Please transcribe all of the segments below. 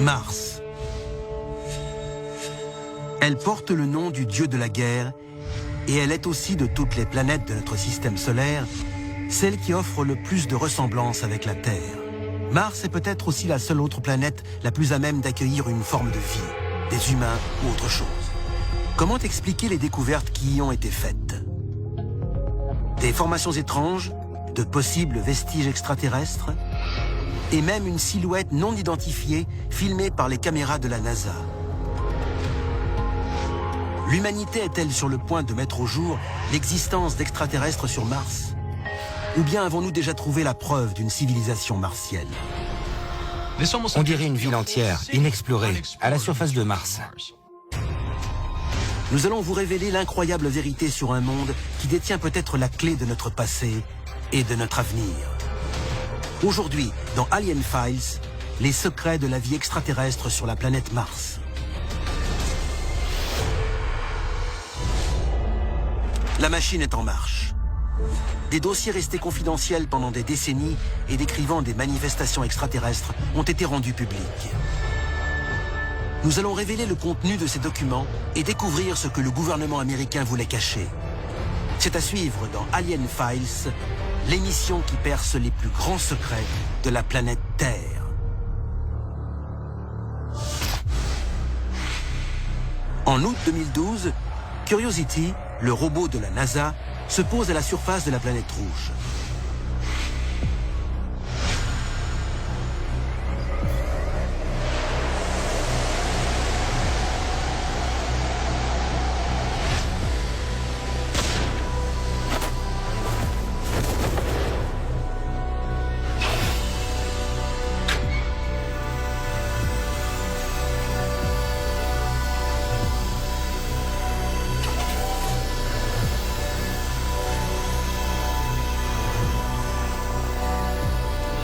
Mars. Elle porte le nom du dieu de la guerre et elle est aussi de toutes les planètes de notre système solaire, celle qui offre le plus de ressemblance avec la Terre. Mars est peut-être aussi la seule autre planète la plus à même d'accueillir une forme de vie, des humains ou autre chose. Comment expliquer les découvertes qui y ont été faites? Des formations étranges, de possibles vestiges extraterrestres, et même une silhouette non identifiée filmée par les caméras de la NASA. L'humanité est-elle sur le point de mettre au jour l'existence d'extraterrestres sur Mars? Ou bien avons-nous déjà trouvé la preuve d'une civilisation martienne? On dirait une ville entière, inexplorée, à la surface de Mars. Nous allons vous révéler l'incroyable vérité sur un monde qui détient peut-être la clé de notre passé et de notre avenir. Aujourd'hui, dans Alien Files, les secrets de la vie extraterrestre sur la planète Mars. La machine est en marche. Des dossiers restés confidentiels pendant des décennies et décrivant des manifestations extraterrestres ont été rendus publics. Nous allons révéler le contenu de ces documents et découvrir ce que le gouvernement américain voulait cacher. C'est à suivre dans Alien Files, l'émission qui perce les plus grands secrets de la planète Terre. En août 2012, Curiosity, le robot de la NASA, se pose à la surface de la planète rouge.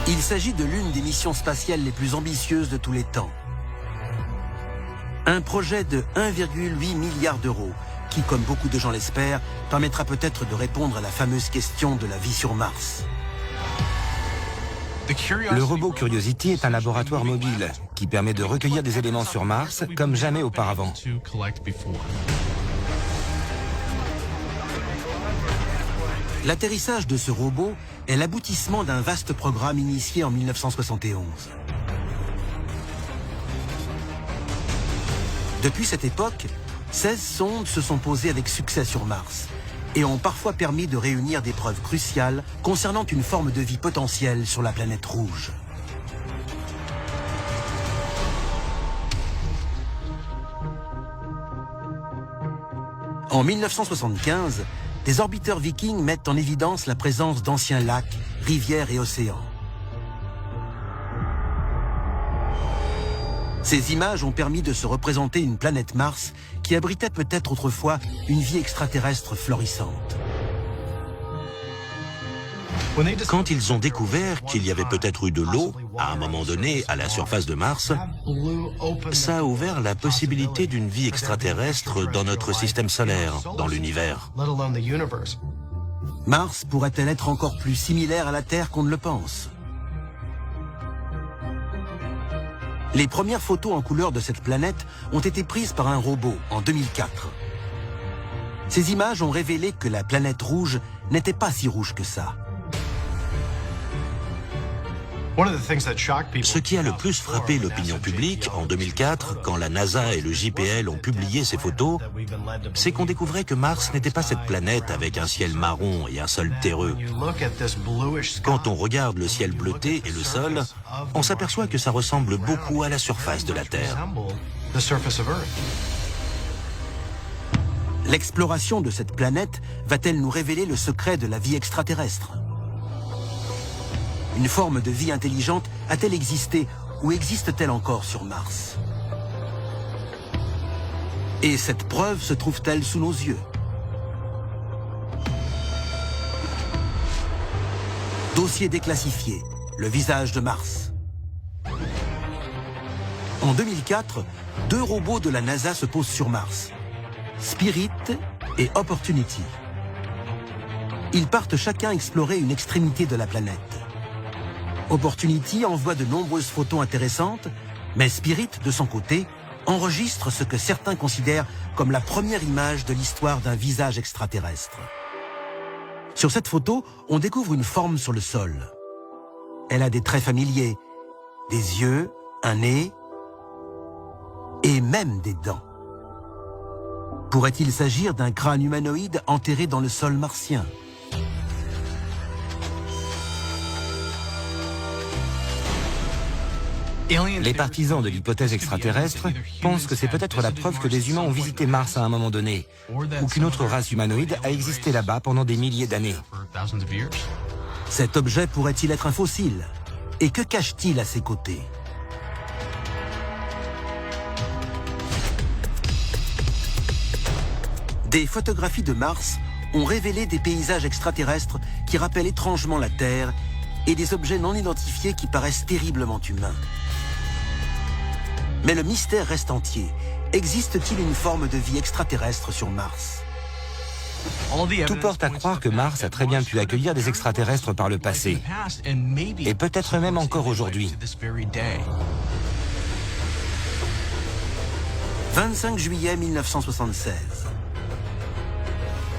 Il s'agit de l'une des missions spatiales les plus ambitieuses de tous les temps. Un projet de 1,8 milliard d'euros qui, comme beaucoup de gens l'espèrent, permettra peut-être de répondre à la fameuse question de la vie sur Mars. Le robot Curiosity est un laboratoire mobile qui permet de recueillir des éléments sur Mars comme jamais auparavant. L'atterrissage de ce robot est l'aboutissement d'un vaste programme initié en 1971. Depuis cette époque, 16 sondes se sont posées avec succès sur Mars et ont parfois permis de réunir des preuves cruciales concernant une forme de vie potentielle sur la planète rouge. En 1975, des orbiteurs vikings mettent en évidence la présence d'anciens lacs, rivières et océans. Ces images ont permis de se représenter une planète Mars qui abritait peut-être autrefois une vie extraterrestre florissante. Quand ils ont découvert qu'il y avait peut-être eu de l'eau, à un moment donné, à la surface de Mars, ça a ouvert la possibilité d'une vie extraterrestre dans notre système solaire, dans l'univers. Mars pourrait-elle être encore plus similaire à la Terre qu'on ne le pense? Les premières photos en couleur de cette planète ont été prises par un robot en 2004. Ces images ont révélé que la planète rouge n'était pas si rouge que ça. Ce qui a le plus frappé l'opinion publique en 2004, quand la NASA et le JPL ont publié ces photos, c'est qu'on découvrait que Mars n'était pas cette planète avec un ciel marron et un sol terreux. Quand on regarde le ciel bleuté et le sol, on s'aperçoit que ça ressemble beaucoup à la surface de la Terre. L'exploration de cette planète va-t-elle nous révéler le secret de la vie extraterrestre? Une forme de vie intelligente a-t-elle existé ou existe-t-elle encore sur Mars? Et cette preuve se trouve-t-elle sous nos yeux? Dossier déclassifié, le visage de Mars. En 2004, 2 robots de la NASA se posent sur Mars, Spirit et Opportunity. Ils partent chacun explorer une extrémité de la planète. Opportunity envoie de nombreuses photos intéressantes, Mais Spirit, de son côté, enregistre ce que certains considèrent comme la première image de l'histoire d'un visage extraterrestre. Sur cette photo, on découvre une forme sur le sol. Elle a des traits familiers, des yeux, un nez et même des dents. Pourrait-il s'agir d'un crâne humanoïde enterré dans le sol martien ? Les partisans de l'hypothèse extraterrestre pensent que c'est peut-être la preuve que des humains ont visité Mars à un moment donné, ou qu'une autre race humanoïde a existé là-bas pendant des milliers d'années. Cet objet pourrait-il être un fossile? Et que cache-t-il à ses côtés? Des photographies de Mars ont révélé des paysages extraterrestres qui rappellent étrangement la Terre et des objets non identifiés qui paraissent terriblement humains. Mais le mystère reste entier. Existe-t-il une forme de vie extraterrestre sur Mars? Tout porte à croire que Mars a très bien pu accueillir des extraterrestres par le passé, et peut-être même encore aujourd'hui. 25 juillet 1976.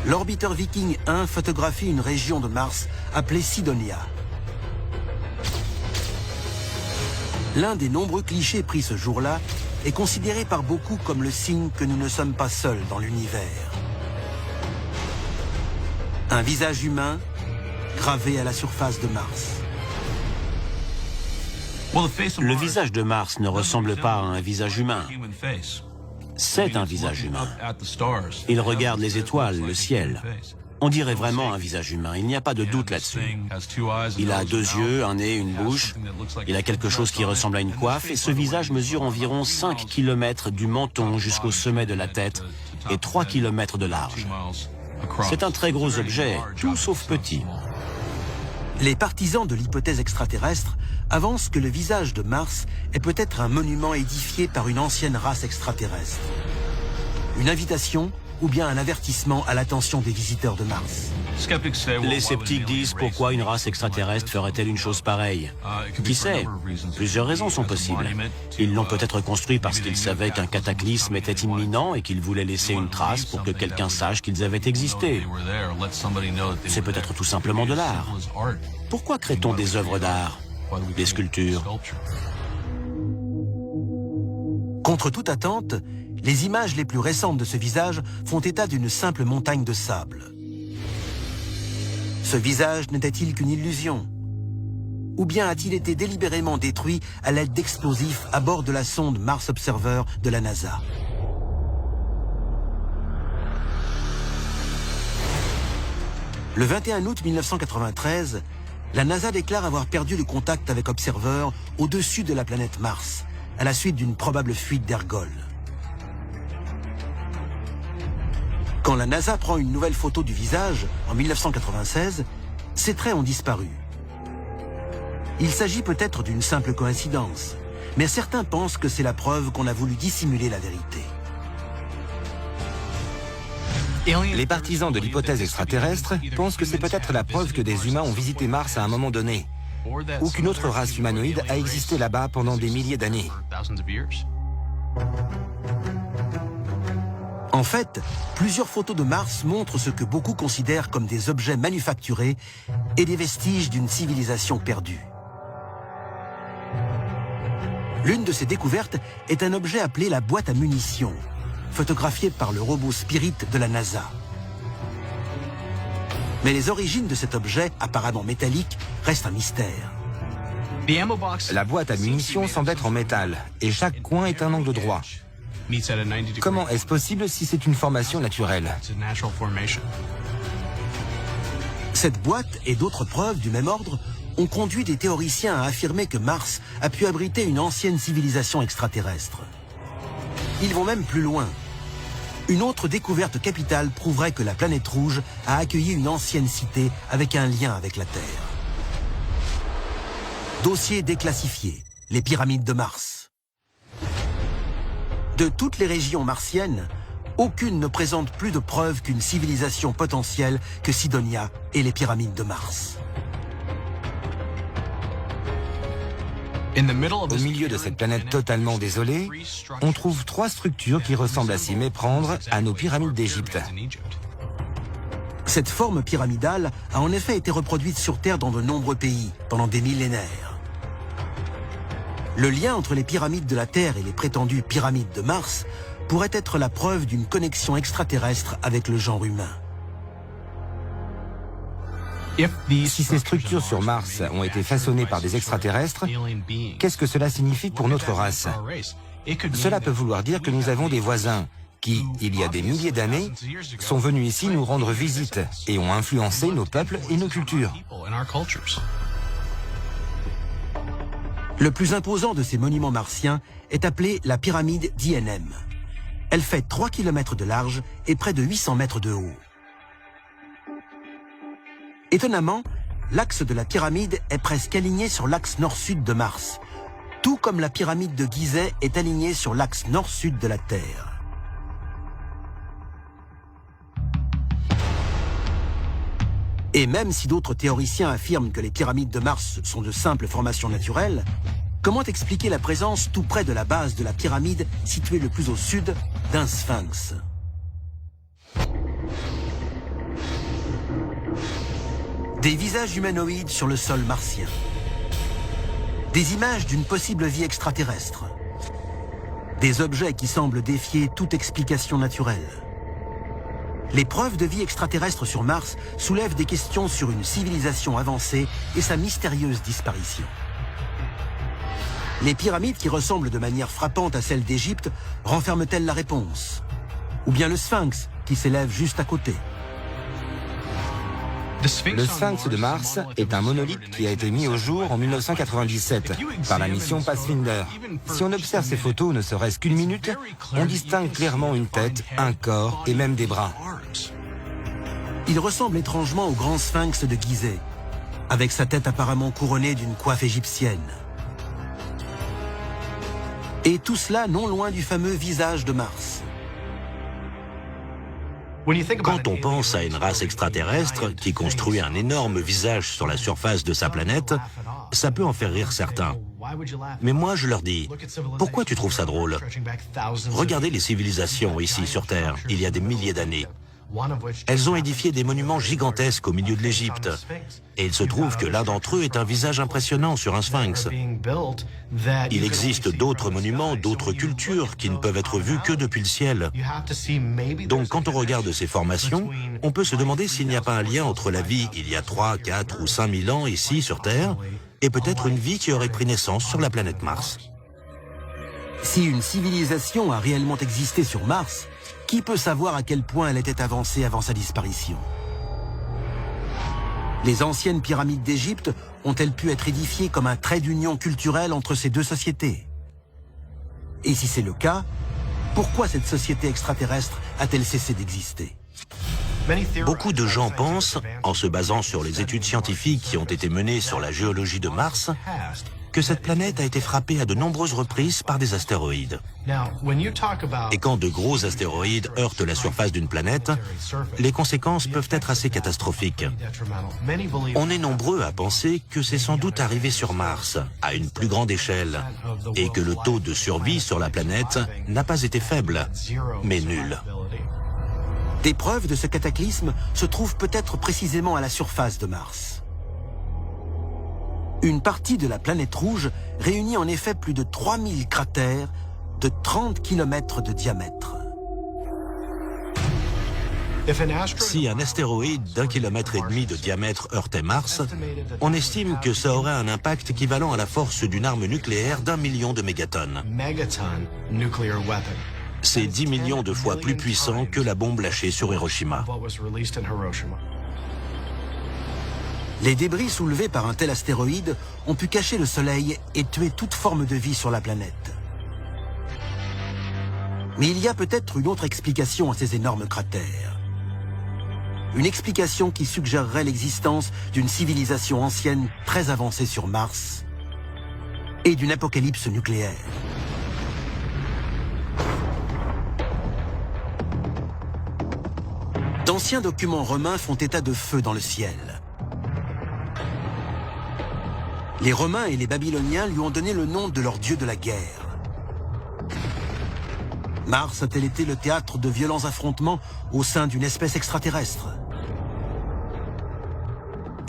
L'orbiteur Viking 1 photographie une région de Mars appelée Cydonia. L'un des nombreux clichés pris ce jour-là est considéré par beaucoup comme le signe que nous ne sommes pas seuls dans l'univers. Un visage humain gravé à la surface de Mars. Le visage de Mars ne ressemble pas à un visage humain. C'est un visage humain. Il regarde les étoiles, le ciel. On dirait vraiment un visage humain, il n'y a pas de doute là-dessus. Il a 2 yeux, un nez, une bouche, il a quelque chose qui ressemble à une coiffe et ce visage mesure environ 5 km du menton jusqu'au sommet de la tête et 3 km de large. C'est un très gros objet, tout sauf petit. Les partisans de l'hypothèse extraterrestre avancent que le visage de Mars est peut-être un monument édifié par une ancienne race extraterrestre. Une invitation ou bien un avertissement à l'attention des visiteurs de Mars. Les sceptiques disent pourquoi une race extraterrestre ferait-elle une chose pareille? Qui sait? Plusieurs raisons sont possibles. Ils l'ont peut-être construit parce qu'ils savaient qu'un cataclysme était imminent et qu'ils voulaient laisser une trace pour que quelqu'un sache qu'ils avaient existé. C'est peut-être tout simplement de l'art. Pourquoi crée-t-on des œuvres d'art? Des sculptures? Contre toute attente, les images les plus récentes de ce visage font état d'une simple montagne de sable. Ce visage n'était-il qu'une illusion? Ou bien a-t-il été délibérément détruit à l'aide d'explosifs à bord de la sonde Mars Observer de la NASA? Le 21 août 1993, la NASA déclare avoir perdu le contact avec Observer au-dessus de la planète Mars, à la suite d'une probable fuite d'ergol. Quand la NASA prend une nouvelle photo du visage, en 1996, ses traits ont disparu. Il s'agit peut-être d'une simple coïncidence, mais certains pensent que c'est la preuve qu'on a voulu dissimuler la vérité. Les partisans de l'hypothèse extraterrestre pensent que c'est peut-être la preuve que des humains ont visité Mars à un moment donné, ou qu'une autre race humanoïde a existé là-bas pendant des milliers d'années. En fait, plusieurs photos de Mars montrent ce que beaucoup considèrent comme des objets manufacturés et des vestiges d'une civilisation perdue. L'une de ces découvertes est un objet appelé la boîte à munitions, photographié par le robot Spirit de la NASA. Mais les origines de cet objet, apparemment métallique, restent un mystère. La boîte à munitions semble être en métal, et chaque coin est un angle droit. Comment est-ce possible si c'est une formation naturelle? Cette boîte et d'autres preuves du même ordre ont conduit des théoriciens à affirmer que Mars a pu abriter une ancienne civilisation extraterrestre. Ils vont même plus loin. Une autre découverte capitale prouverait que la planète rouge a accueilli une ancienne cité avec un lien avec la Terre. Dossier déclassifié, les pyramides de Mars. De toutes les régions martiennes, aucune ne présente plus de preuves qu'une civilisation potentielle que Cydonia et les pyramides de Mars. Au milieu de cette planète totalement désolée, on trouve 3 structures qui ressemblent à s'y méprendre à nos pyramides d'Égypte. Cette forme pyramidale a en effet été reproduite sur Terre dans de nombreux pays pendant des millénaires. Le lien entre les pyramides de la Terre et les prétendues pyramides de Mars pourrait être la preuve d'une connexion extraterrestre avec le genre humain. Si ces structures sur Mars ont été façonnées par des extraterrestres, qu'est-ce que cela signifie pour notre race? Cela peut vouloir dire que nous avons des voisins qui, il y a des milliers d'années, sont venus ici nous rendre visite et ont influencé nos peuples et nos cultures. Le plus imposant de ces monuments martiens est appelé la pyramide d'Ienem. Elle fait 3 km de large et près de 800 mètres de haut. Étonnamment, l'axe de la pyramide est presque aligné sur l'axe nord-sud de Mars, tout comme la pyramide de Gizeh est alignée sur l'axe nord-sud de la Terre. Et même si d'autres théoriciens affirment que les pyramides de Mars sont de simples formations naturelles, comment expliquer la présence tout près de la base de la pyramide située le plus au sud d'un sphinx? Des visages humanoïdes sur le sol martien. Des images d'une possible vie extraterrestre. Des objets qui semblent défier toute explication naturelle. Les preuves de vie extraterrestre sur Mars soulèvent des questions sur une civilisation avancée et sa mystérieuse disparition. Les pyramides qui ressemblent de manière frappante à celles d'Égypte renferment-elles la réponse? Ou bien le sphinx qui s'élève juste à côté? Le sphinx de Mars est un monolithe qui a été mis au jour en 1997 par la mission Pathfinder. Si on observe ces photos ne serait-ce qu'une minute, on distingue clairement une tête, un corps et même des bras. Il ressemble étrangement au grand sphinx de Gizeh, avec sa tête apparemment couronnée d'une coiffe égyptienne. Et tout cela non loin du fameux visage de Mars. Quand on pense à une race extraterrestre qui construit un énorme visage sur la surface de sa planète, ça peut en faire rire certains. Mais moi, je leur dis, pourquoi tu trouves ça drôle? Regardez les civilisations ici sur Terre, il y a des milliers d'années. Elles ont édifié des monuments gigantesques au milieu de l'Égypte. Et il se trouve que l'un d'entre eux est un visage impressionnant sur un sphinx. Il existe d'autres monuments, d'autres cultures qui ne peuvent être vus que depuis le ciel. Donc quand on regarde ces formations, on peut se demander s'il n'y a pas un lien entre la vie il y a 3, 4 ou 5 000 ans ici sur Terre et peut-être une vie qui aurait pris naissance sur la planète Mars. Si une civilisation a réellement existé sur Mars, qui peut savoir à quel point elle était avancée avant sa disparition? Les anciennes pyramides d'Égypte ont-elles pu être édifiées comme un trait d'union culturelle entre ces deux sociétés? Et si c'est le cas, pourquoi cette société extraterrestre a-t-elle cessé d'exister? Beaucoup de gens pensent, en se basant sur les études scientifiques qui ont été menées sur la géologie de Mars, que cette planète a été frappée à de nombreuses reprises par des astéroïdes. Et quand de gros astéroïdes heurtent la surface d'une planète, les conséquences peuvent être assez catastrophiques. On est nombreux à penser que c'est sans doute arrivé sur Mars, à une plus grande échelle, et que le taux de survie sur la planète n'a pas été faible, mais nul. Des preuves de ce cataclysme se trouvent peut-être précisément à la surface de Mars. Une partie de la planète rouge réunit en effet plus de 3000 cratères de 30 km de diamètre. Si un astéroïde d'1,5 km de diamètre heurtait Mars, on estime que ça aurait un impact équivalent à la force d'une arme nucléaire d'1 million de mégatonnes. C'est 10 millions de fois plus puissant que la bombe lâchée sur Hiroshima. Les débris soulevés par un tel astéroïde ont pu cacher le Soleil et tuer toute forme de vie sur la planète. Mais il y a peut-être une autre explication à ces énormes cratères. Une explication qui suggérerait l'existence d'une civilisation ancienne très avancée sur Mars et d'une apocalypse nucléaire. D'anciens documents romains font état de feux dans le ciel. Les Romains et les Babyloniens lui ont donné le nom de leur dieu de la guerre. Mars a-t-elle été le théâtre de violents affrontements au sein d'une espèce extraterrestre?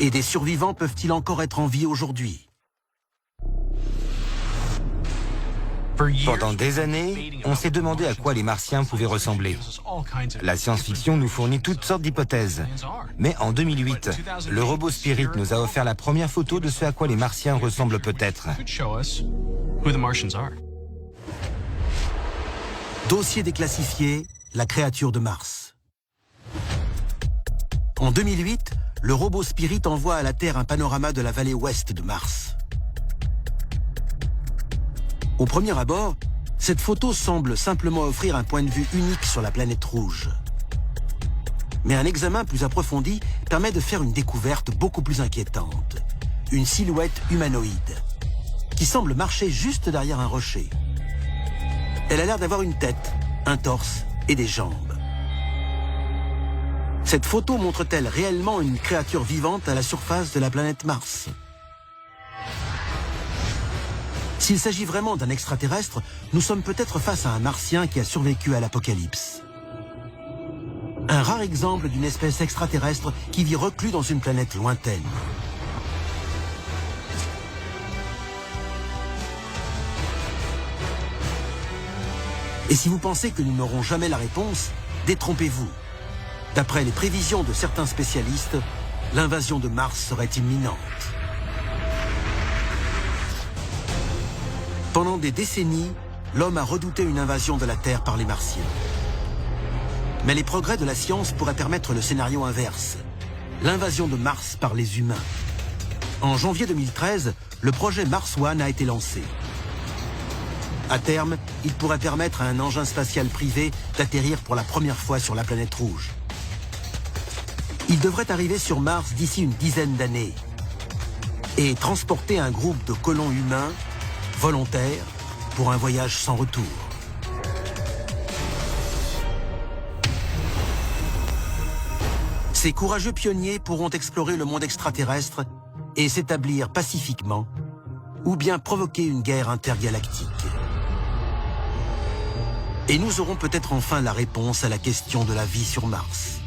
Et des survivants peuvent-ils encore être en vie aujourd'hui? Pendant des années, on s'est demandé à quoi les Martiens pouvaient ressembler. La science-fiction nous fournit toutes sortes d'hypothèses. Mais en 2008, le robot Spirit nous a offert la première photo de ce à quoi les Martiens ressemblent peut-être. Dossier déclassifié, la créature de Mars. En 2008, le robot Spirit envoie à la Terre un panorama de la vallée ouest de Mars. Au premier abord, cette photo semble simplement offrir un point de vue unique sur la planète rouge. Mais un examen plus approfondi permet de faire une découverte beaucoup plus inquiétante. Une silhouette humanoïde, qui semble marcher juste derrière un rocher. Elle a l'air d'avoir une tête, un torse et des jambes. Cette photo montre-t-elle réellement une créature vivante à la surface de la planète Mars? S'il s'agit vraiment d'un extraterrestre, nous sommes peut-être face à un martien qui a survécu à l'apocalypse. Un rare exemple d'une espèce extraterrestre qui vit reclus dans une planète lointaine. Et si vous pensez que nous n'aurons jamais la réponse, détrompez-vous. D'après les prévisions de certains spécialistes, l'invasion de Mars serait imminente. Pendant des décennies, l'homme a redouté une invasion de la Terre par les Martiens. Mais les progrès de la science pourraient permettre le scénario inverse, l'invasion de Mars par les humains. En janvier 2013, le projet Mars One a été lancé. À terme, il pourrait permettre à un engin spatial privé d'atterrir pour la première fois sur la planète rouge. Il devrait arriver sur Mars d'ici une dizaine d'années et transporter un groupe de colons humains volontaires pour un voyage sans retour. Ces courageux pionniers pourront explorer le monde extraterrestre et s'établir pacifiquement, ou bien provoquer une guerre intergalactique. Et nous aurons peut-être enfin la réponse à la question de la vie sur Mars.